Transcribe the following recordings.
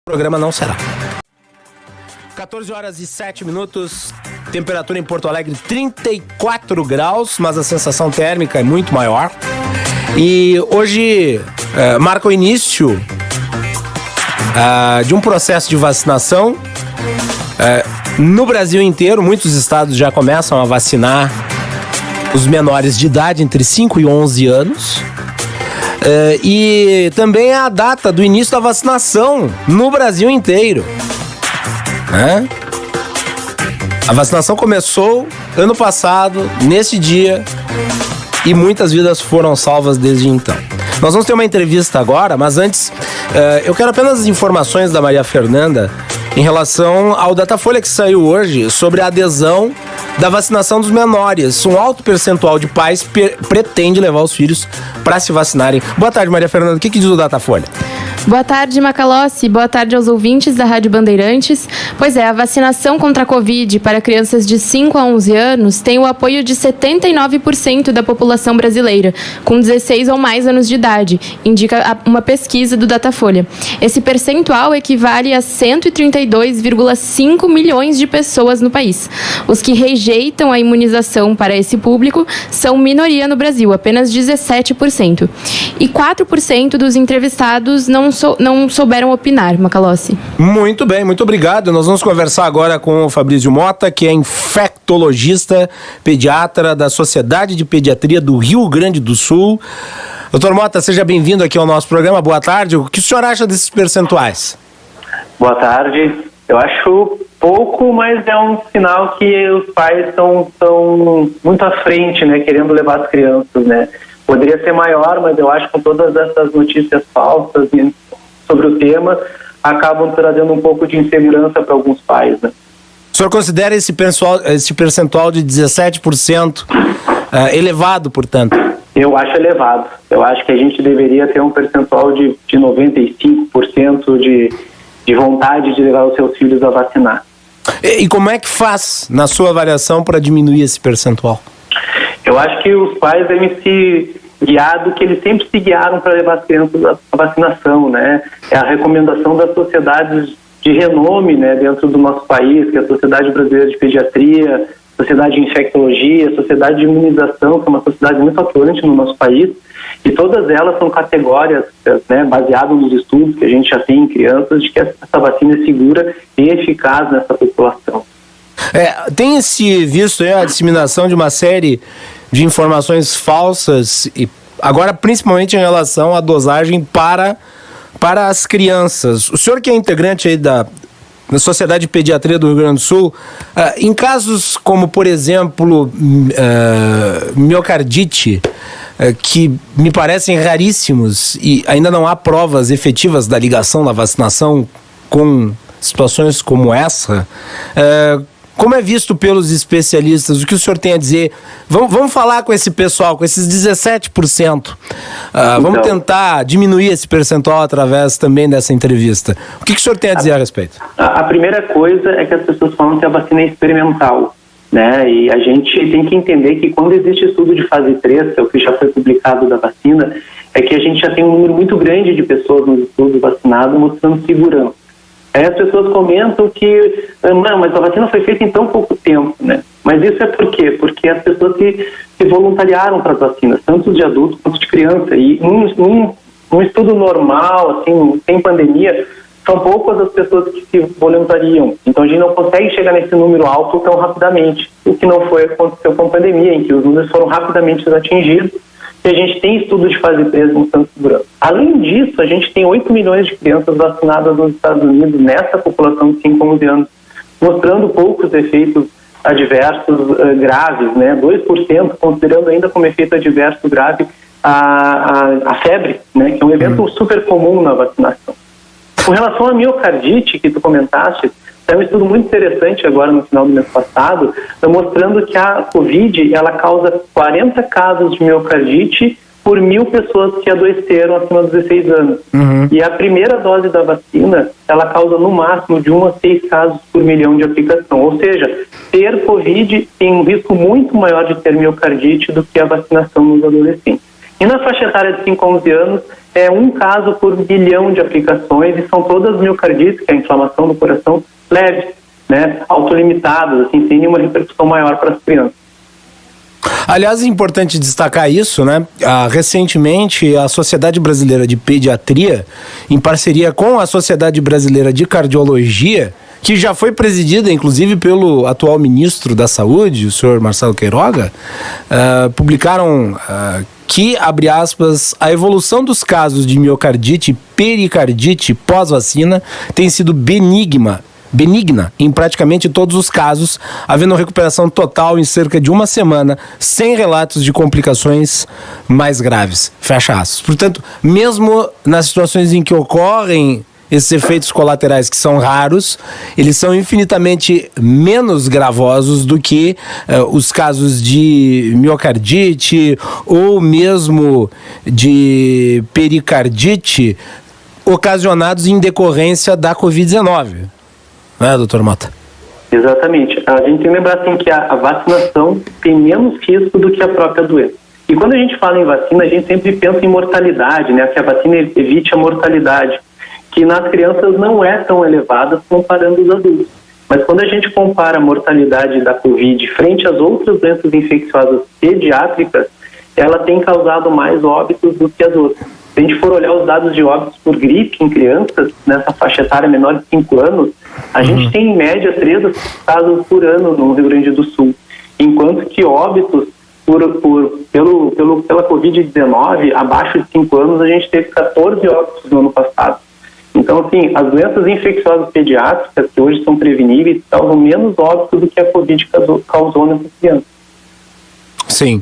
O programa não será. 14 horas e 7 minutos, temperatura em Porto Alegre 34 graus, mas a sensação térmica é muito maior. E hoje marca o início de um processo de vacinação no Brasil inteiro. Muitos estados já começam a vacinar os menores de idade entre 5 e 11 anos. E também é a data do início da vacinação no Brasil inteiro. A vacinação começou ano passado, nesse dia, e muitas vidas foram salvas desde então. Nós vamos ter uma entrevista agora, mas antes eu quero apenas as informações da Maria Fernanda em relação ao Datafolha que saiu hoje sobre a adesão da vacinação dos menores. Um alto percentual de pais pretende levar os filhos para se vacinarem. Boa tarde, Maria Fernanda. O que diz o Datafolha? Boa tarde, Macalossi. Boa tarde aos ouvintes da Rádio Bandeirantes. Pois é, a vacinação contra a Covid para crianças de 5 a 11 anos tem o apoio de 79% da população brasileira, com 16 ou mais anos de idade, indica uma pesquisa do Datafolha. Esse percentual equivale a 132,5 milhões de pessoas no país. Os que rejeitam a imunização para esse público são minoria no Brasil, apenas 17%. E 4% dos entrevistados não souberam opinar, Macalossi. Muito bem, muito obrigado. Nós vamos conversar agora com o Fabrício Mota, que é infectologista, pediatra da Sociedade de Pediatria do Rio Grande do Sul. Doutor Mota, seja bem-vindo aqui ao nosso programa. Boa tarde. O que o senhor acha desses percentuais? Boa tarde. Eu acho pouco, mas é um sinal que os pais estão muito à frente, né, querendo levar as crianças, né. Poderia ser maior, mas eu acho que com todas essas notícias falsas sobre o tema, acabam trazendo um pouco de insegurança para alguns pais, né? O senhor considera esse percentual de 17% elevado, portanto? Eu acho elevado. Eu acho que a gente deveria ter um percentual de 95% de vontade de levar os seus filhos a vacinar. E como é que faz, na sua avaliação, para diminuir esse percentual? Eu acho que os pais devem se guiar do que eles sempre se guiaram para levar as crianças à vacinação, né? É a recomendação das sociedades de renome, né, dentro do nosso país, que é a Sociedade Brasileira de Pediatria, Sociedade de Infectologia, Sociedade de Imunização, que é uma sociedade muito atuante no nosso país, e todas elas são categorias, né, baseadas nos estudos que a gente já tem em crianças, de que essa vacina é segura e eficaz nessa população. Tem-se visto a disseminação de uma série de informações falsas, e agora principalmente em relação à dosagem para as crianças. O senhor que é integrante aí da Sociedade de Pediatria do Rio Grande do Sul, em casos como, por exemplo, miocardite, que me parecem raríssimos e ainda não há provas efetivas da ligação da vacinação com situações como essa, como é visto pelos especialistas? O que o senhor tem a dizer? Vamos falar com esse pessoal, com esses 17%. Vamos tentar diminuir esse percentual através também dessa entrevista. O que o senhor tem a dizer a respeito? A primeira coisa é que as pessoas falam que a vacina é experimental, né? E a gente tem que entender que quando existe estudo de fase 3, que é o que já foi publicado da vacina, é que a gente já tem um número muito grande de pessoas nos estudos vacinados mostrando segurança. Aí as pessoas comentam que, mas a vacina foi feita em tão pouco tempo, né? Mas isso é por quê? Porque as pessoas se voluntariaram para as vacinas, tanto de adulto quanto de criança. E num estudo normal, assim, sem pandemia, são poucas as pessoas que se voluntariam. Então a gente não consegue chegar nesse número alto tão rapidamente. O que não aconteceu com a pandemia, em que os números foram rapidamente atingidos. E a gente tem estudos de fase 3 mostrando segurança. Além disso, a gente tem 8 milhões de crianças vacinadas nos Estados Unidos, nessa população de 5 a 11 anos, mostrando poucos efeitos adversos graves, né? 2%, considerando ainda como efeito adverso grave a febre, né? Que é um evento super comum na vacinação. Com relação à miocardite, que tu comentaste, é um estudo muito interessante agora no final do mês passado, mostrando que a Covid ela causa 40 casos de miocardite por 1.000 pessoas que adoeceram acima dos 16 anos. E a primeira dose da vacina, ela causa no máximo de 1 a 6 casos por milhão de aplicação. Ou seja, ter Covid tem um risco muito maior de ter miocardite do que a vacinação nos adolescentes. E na faixa etária de 5 a 11 anos, é um caso por bilhão de aplicações e são todas miocardites, que é a inflamação do coração, leves, né, autolimitadas, assim, sem nenhuma repercussão maior para as crianças. Aliás, é importante destacar isso, né? Recentemente, a Sociedade Brasileira de Pediatria, em parceria com a Sociedade Brasileira de Cardiologia, que já foi presidida, inclusive, pelo atual ministro da Saúde, o senhor Marcelo Queiroga, publicaram que, abre aspas, a evolução dos casos de miocardite e pericardite pós-vacina tem sido benigna em praticamente todos os casos, havendo recuperação total em cerca de uma semana, sem relatos de complicações mais graves. Fecha aspas. Portanto, mesmo nas situações em que ocorrem esses efeitos colaterais, que são raros, eles são infinitamente menos gravosos do que os casos de miocardite ou mesmo de pericardite ocasionados em decorrência da Covid-19. Não é, doutor Mota? Exatamente. A gente tem que lembrar assim, que a vacinação tem menos risco do que a própria doença. E quando a gente fala em vacina, a gente sempre pensa em mortalidade, né? Que a vacina evite a mortalidade, que nas crianças não é tão elevada comparando os adultos. Mas quando a gente compara a mortalidade da Covid frente às outras doenças infecciosas pediátricas, ela tem causado mais óbitos do que as outras. Se a gente for olhar os dados de óbitos por gripe em crianças, nessa faixa etária menor de 5 anos, a gente tem em média 3 casos por ano no Rio Grande do Sul, enquanto que óbitos pela Covid-19, abaixo de 5 anos, a gente teve 14 óbitos no ano passado. Então, assim, as doenças infecciosas pediátricas, que hoje são preveníveis, causam menos óbitos do que a Covid causou nessas crianças. Sim.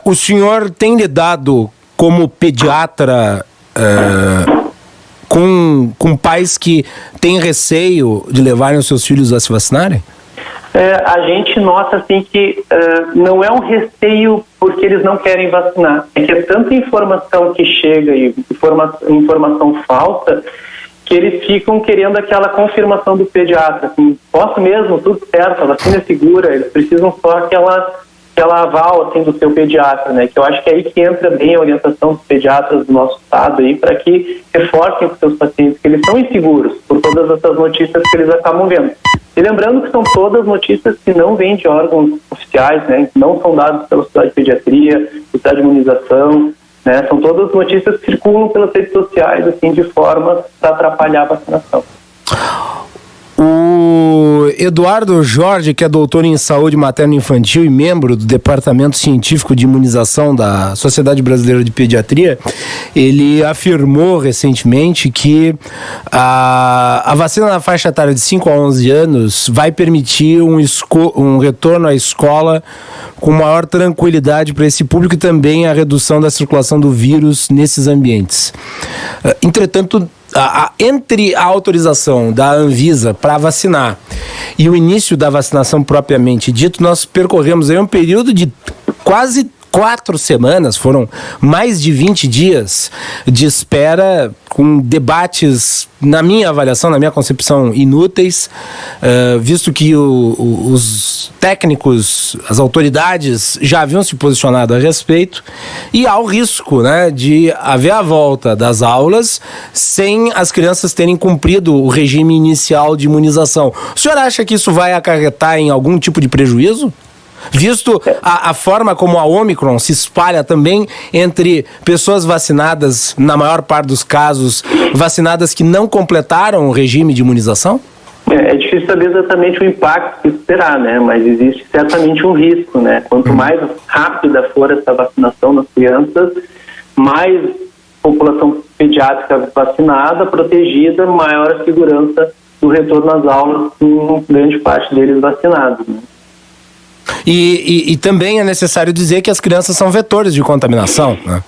O senhor tem lidado como pediatra com pais que têm receio de levarem os seus filhos a se vacinarem? A gente nota assim que não é um receio porque eles não querem vacinar, é que é tanta informação que chega e informação falsa que eles ficam querendo aquela confirmação do pediatra, assim, posso mesmo, tudo certo, a vacina é segura, eles precisam só aquela aval assim, do seu pediatra, né? Que eu acho que é aí que entra bem a orientação dos pediatras do nosso estado aí, para que reforcem com seus pacientes que eles são inseguros por todas essas notícias que eles acabam vendo. E lembrando que são todas notícias que não vêm de órgãos oficiais, né? Que não são dados pela Sociedade de Pediatria, Sociedade de Imunização, né? São todas notícias que circulam pelas redes sociais, assim, de forma para atrapalhar a vacinação. O Eduardo Jorge, que é doutor em saúde materno-infantil e membro do Departamento Científico de Imunização da Sociedade Brasileira de Pediatria, ele afirmou recentemente que a vacina na faixa etária de 5 a 11 anos vai permitir um retorno à escola com maior tranquilidade para esse público e também a redução da circulação do vírus nesses ambientes. Entretanto, entre a autorização da Anvisa para vacinar e o início da vacinação propriamente dito, nós percorremos aí um período de quase 4 semanas, foram mais de 20 dias de espera, com debates, na minha avaliação, na minha concepção, inúteis, visto que os técnicos, as autoridades já haviam se posicionado a respeito, e há o risco, né, de haver a volta das aulas sem as crianças terem cumprido o regime inicial de imunização. O senhor acha que isso vai acarretar em algum tipo de prejuízo? Visto a forma como a Omicron se espalha também entre pessoas vacinadas, na maior parte dos casos, vacinadas que não completaram o regime de imunização? É difícil saber exatamente o impacto que isso terá, né? Mas existe certamente um risco, né? Quanto mais rápida for essa vacinação nas crianças, mais população pediátrica vacinada, protegida, maior a segurança do retorno às aulas, com grande parte deles vacinados, né? E também é necessário dizer que as crianças são vetores de contaminação, né?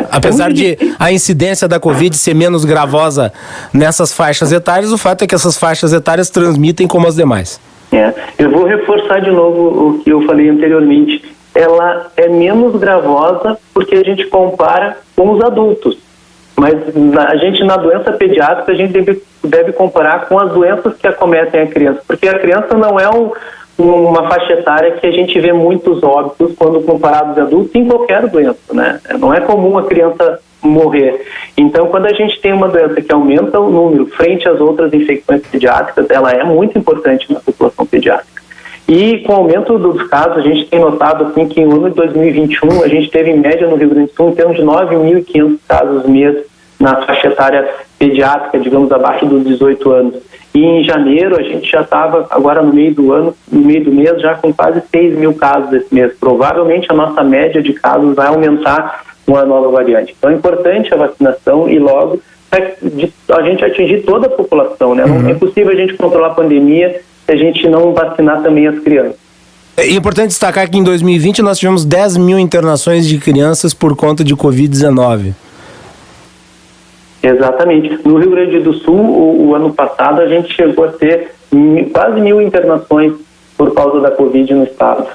Apesar de a incidência da Covid ser menos gravosa nessas faixas etárias, o fato é que essas faixas etárias transmitem como as demais. Eu vou reforçar de novo o que eu falei anteriormente. Ela é menos gravosa porque a gente compara com os adultos. Mas a gente, na doença pediátrica, a gente deve comparar com as doenças que acometem a criança. Porque a criança não é uma faixa etária que a gente vê muitos óbitos quando comparados a adultos em qualquer doença, né? Não é comum a criança morrer. Então, quando a gente tem uma doença que aumenta o número frente às outras infecções pediátricas, ela é muito importante na população pediátrica. E com o aumento dos casos, a gente tem notado assim, que no ano de 2021, a gente teve em média no Rio Grande do Sul, em termos de 9.500 casos mês na faixa etária pediátrica, digamos, abaixo dos 18 anos. E em janeiro, a gente já estava, agora no meio do mês, já com quase 6 mil casos esse mês. Provavelmente a nossa média de casos vai aumentar com a nova variante. Então é importante a vacinação e logo a gente atingir toda a população, né? Não é possível a gente controlar a pandemia se a gente não vacinar também as crianças. É importante destacar que em 2020 nós tivemos 10 mil internações de crianças por conta de Covid-19. Exatamente. No Rio Grande do Sul, o ano passado, a gente chegou a ter quase 1.000 internações por causa da Covid no estado.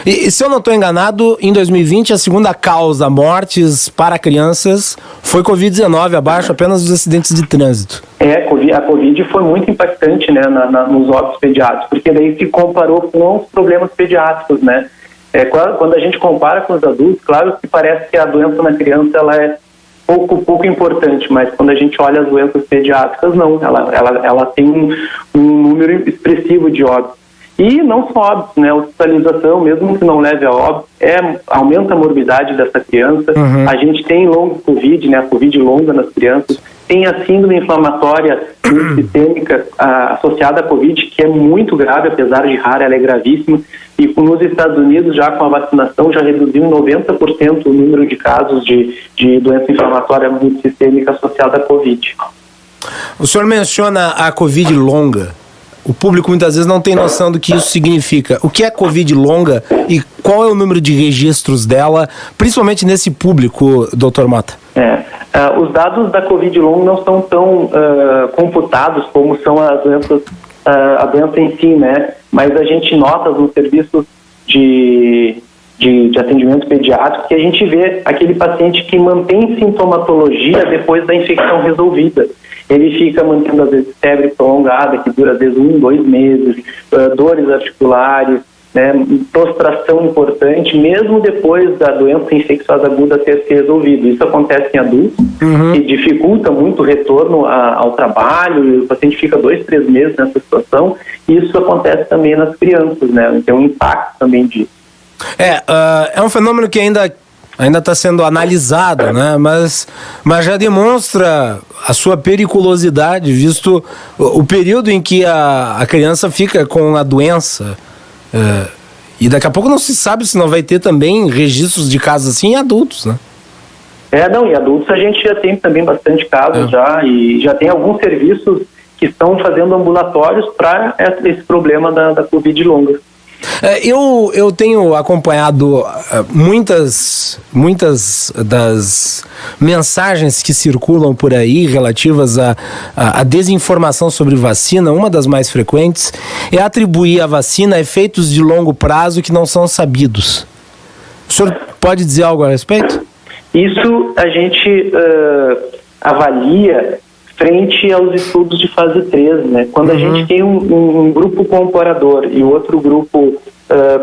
E se eu não estou enganado, em 2020 a segunda causa mortes para crianças foi Covid-19, abaixo apenas dos acidentes de trânsito. A Covid foi muito impactante, né, nos óbitos pediátricos, porque daí se comparou com os problemas pediátricos, né? Quando a gente compara com os adultos, claro que parece que a doença na criança ela é pouco importante, mas quando a gente olha as doenças pediátricas, não, ela tem um número expressivo de óbitos. E não só óbitos, né? A hospitalização, mesmo que não leve a óbito, aumenta a morbidade dessa criança. A gente tem longo Covid, né? A Covid longa nas crianças. Tem a síndrome inflamatória sistêmica associada à Covid, que é muito grave, apesar de rara, ela é gravíssima. E nos Estados Unidos, já com a vacinação, já reduziu em 90% o número de casos de doença inflamatória multissistêmica associada à Covid. O senhor menciona a Covid longa. O público muitas vezes não tem noção do que isso significa. O que é Covid longa e qual é o número de registros dela, principalmente nesse público, Dr. Mota? Os dados da Covid longa não são tão computados como são as doenças, a doença em si, né? Mas a gente nota nos serviços de atendimento pediátrico que a gente vê aquele paciente que mantém sintomatologia depois da infecção resolvida. Ele fica mantendo, às vezes, febre prolongada, que dura, às vezes, 1-2 meses, dores articulares, né, prostração importante, mesmo depois da doença infecciosa aguda ter se resolvido. Isso acontece em adultos, e dificulta muito o retorno ao trabalho, e o paciente fica 2-3 meses nessa situação, e isso acontece também nas crianças, né? Tem um impacto também disso. É um fenômeno que ainda está sendo analisado, né? Mas já demonstra a sua periculosidade, visto o período em que a criança fica com a doença. E daqui a pouco não se sabe se não vai ter também registros de casos assim em adultos, né? Em adultos a gente já tem também bastante casos e já tem alguns serviços que estão fazendo ambulatórios para esse problema da Covid longa. Eu tenho acompanhado muitas das mensagens que circulam por aí relativas à desinformação sobre vacina. Uma das mais frequentes é atribuir à vacina efeitos de longo prazo que não são sabidos. O senhor pode dizer algo a respeito? Isso a gente avalia frente aos estudos de fase 3, né? Quando a gente tem um grupo comparador e outro grupo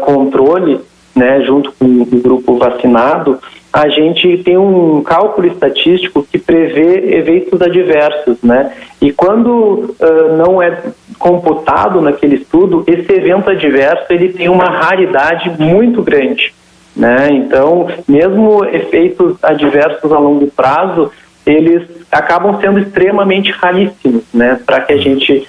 controle, né, junto com o grupo vacinado, a gente tem um cálculo estatístico que prevê eventos adversos, né? E quando não é computado naquele estudo, esse evento adverso ele tem uma raridade muito grande, né? Então, mesmo efeitos adversos a longo prazo, eles acabam sendo extremamente raríssimos, né, para que a gente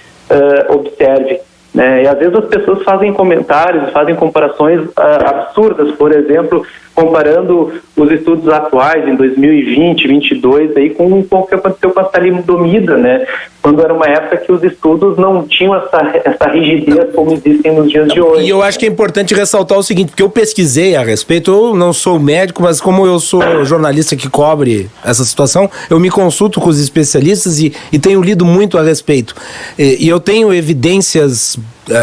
observe, né? E às vezes as pessoas fazem comentários, fazem comparações absurdas, por exemplo, comparando os estudos atuais em 2020, 2022, aí com o que aconteceu com a talidomida, né? Quando era uma época que os estudos não tinham essa rigidez como existem nos dias de hoje. E eu acho que é importante ressaltar o seguinte, porque eu pesquisei a respeito, eu não sou médico, mas como eu sou jornalista que cobre essa situação, eu me consulto com os especialistas e tenho lido muito a respeito. E eu tenho evidências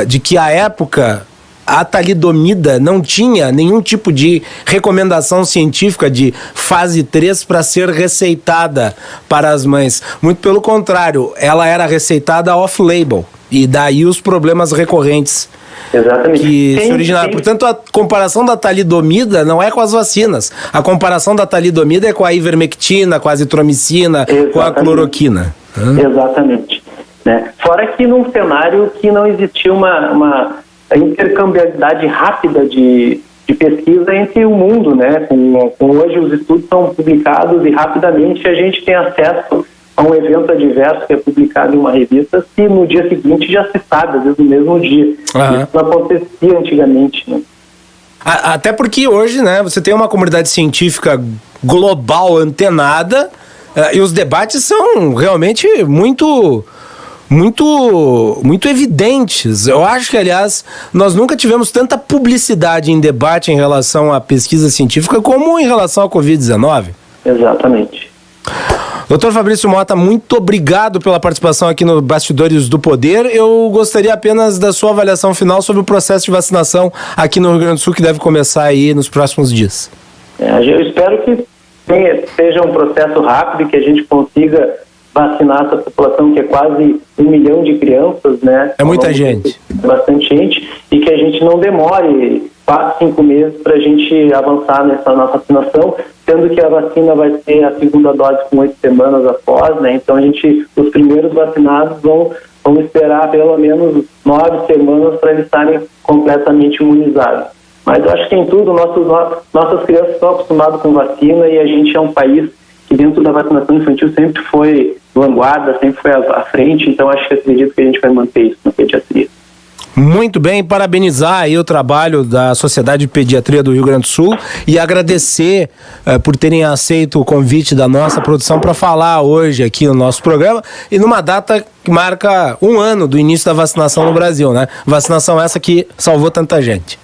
de que à época a talidomida não tinha nenhum tipo de recomendação científica de fase 3 para ser receitada para as mães. Muito pelo contrário, ela era receitada off-label. E daí os problemas recorrentes Exatamente. que se originaram. Portanto, a comparação da talidomida não é com as vacinas. A comparação da talidomida é com a ivermectina, com a azitromicina, Exatamente. com a cloroquina. Exatamente. Né? Fora que num cenário que não existia uma intercambiabilidade rápida de pesquisa entre o mundo, né? Com hoje os estudos são publicados e rapidamente a gente tem acesso a um evento adverso que é publicado em uma revista, que no dia seguinte já se sabe, às vezes no mesmo dia. Isso não acontecia antigamente, né? Até porque hoje, né, você tem uma comunidade científica global antenada e os debates são realmente muito evidentes. Eu acho que, aliás, nós nunca tivemos tanta publicidade em debate em relação à pesquisa científica como em relação à Covid-19. Exatamente. Doutor Fabrício Mota, muito obrigado pela participação aqui no Bastidores do Poder. Eu gostaria apenas da sua avaliação final sobre o processo de vacinação aqui no Rio Grande do Sul, que deve começar aí nos próximos dias. Eu espero que seja um processo rápido e que a gente consiga vacinar essa população, que é quase 1 milhão de crianças, né? É muita gente. Bastante gente, e que a gente não demore 4, 5 meses para a gente avançar nessa nossa vacinação, sendo que a vacina vai ter a segunda dose com 8 semanas após, né? Então os primeiros vacinados vão esperar pelo menos 9 semanas para eles estarem completamente imunizados. Mas eu acho que tem tudo, nossas crianças estão acostumadas com vacina e a gente é um país que dentro da vacinação infantil sempre foi vanguarda, sempre foi à frente, então acredito que a gente vai manter isso na pediatria. Muito bem, parabenizar aí o trabalho da Sociedade de Pediatria do Rio Grande do Sul e agradecer por terem aceito o convite da nossa produção para falar hoje aqui no nosso programa e numa data que marca 1 ano do início da vacinação no Brasil, né? Vacinação essa que salvou tanta gente.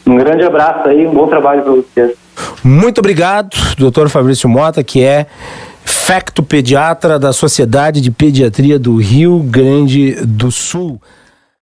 Um grande abraço aí, um bom trabalho para vocês. Muito obrigado, doutor Fabrício Mota, que é factopediatra da Sociedade de Pediatria do Rio Grande do Sul.